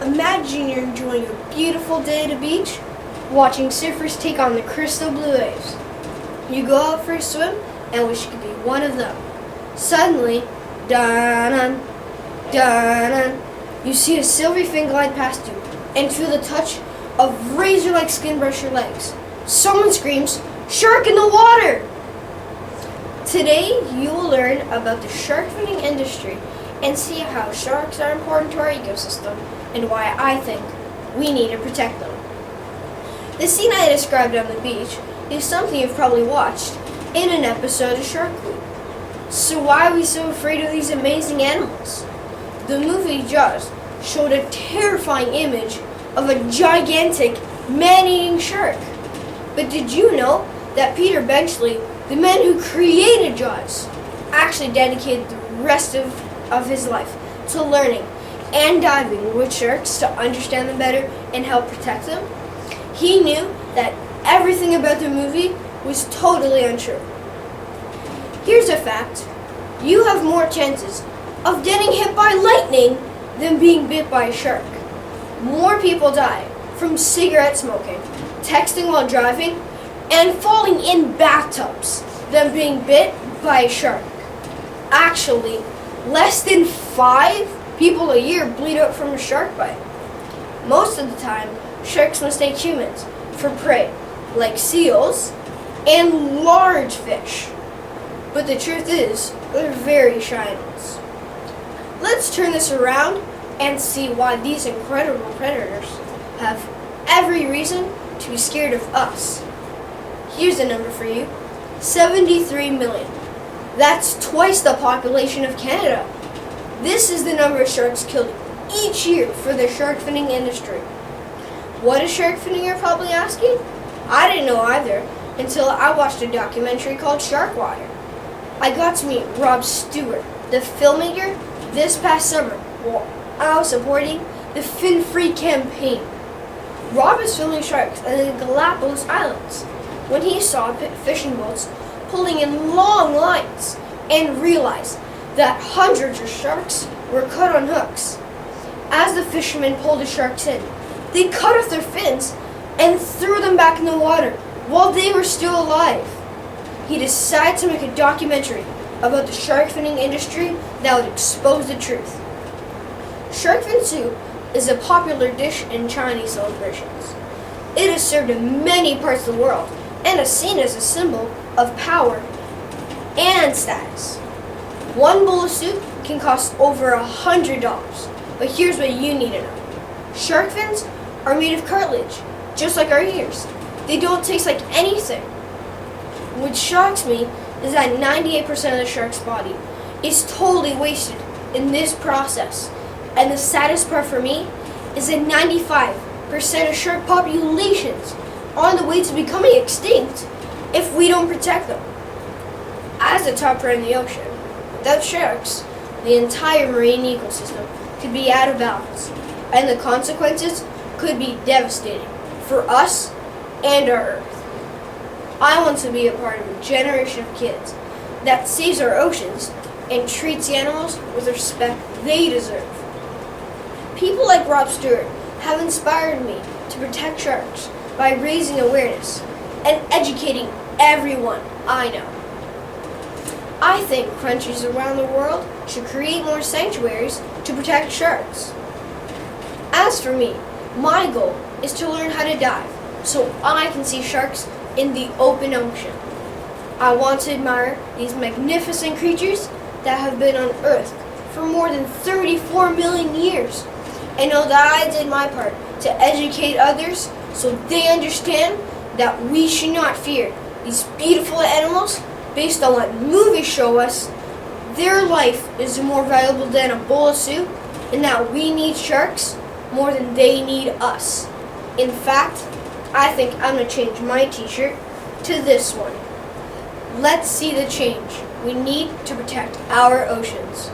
Imagine you're enjoying a beautiful day at a beach, watching surfers take on the crystal blue waves. You go out for a swim and wish you could be one of them. Suddenly, dun-dun, dun-dun, you see a silvery fin glide past you and feel the touch of razor-like skin brush your legs. Someone screams, "Shark in the water!" Today, you will learn about the shark finning industry and see how sharks are important to our ecosystem and why I think we need to protect them. The scene I described on the beach is something you've probably watched in an episode of Shark Week. So why are we so afraid of these amazing animals? The movie Jaws showed a terrifying image of a gigantic man-eating shark. But did you know that Peter Benchley, the man who created Jaws, actually dedicated the rest of his life to learning and diving with sharks to understand them better and help protect them? He knew that everything about the movie was totally untrue. Here's a fact. You have more chances of getting hit by lightning than being bit by a shark. More people die from cigarette smoking, texting while driving, and falling in bathtubs than being bit by a shark. Actually, less than 5 people a year bleed out from a shark bite. Most of the time, sharks mistake humans for prey, like seals and large fish. But the truth is, they're very shy animals. Let's turn this around and see why these incredible predators have every reason to be scared of us. Here's a number for you: 73 million. That's twice the population of Canada. This is the number of sharks killed each year for the shark finning industry. What is shark finning, you're probably asking? I didn't know either until I watched a documentary called Shark Water. I got to meet Rob Stewart, the filmmaker, this past summer while I was supporting the Fin Free campaign. Rob is filming sharks at the Galapagos Islands when he saw fishing boats pulling in long lines and realized that hundreds of sharks were caught on hooks. As the fishermen pulled the sharks in, they cut off their fins and threw them back in the water while they were still alive. He decided to make a documentary about the shark finning industry that would expose the truth. Shark fin soup is a popular dish in Chinese celebrations. It is served in many parts of the world and is seen as a symbol of power and status. One bowl of soup can cost over $100, but here's what you need to know. Shark fins are made of cartilage, just like our ears. They don't taste like anything. What shocks me is that 98% of the shark's body is totally wasted in this process. And the saddest part for me is that 95% of shark populations are on the way to becoming extinct if we don't protect them. As the top part in the ocean, without sharks, the entire marine ecosystem could be out of balance, and the consequences could be devastating for us and our Earth. I want to be a part of a generation of kids that saves our oceans and treats the animals with the respect they deserve. People like Rob Stewart have inspired me to protect sharks by raising awareness and educating everyone I know. I think countries around the world should create more sanctuaries to protect sharks. As for me, my goal is to learn how to dive so I can see sharks in the open ocean. I want to admire these magnificent creatures that have been on Earth for more than 34 million years and know that I did my part to educate others so they understand that we should not fear these beautiful animals based on what movies show us. Their life is more valuable than a bowl of soup, and that we need sharks more than they need us. In fact, I think I'm going to change my t-shirt to this one. Let's see the change we need to protect our oceans.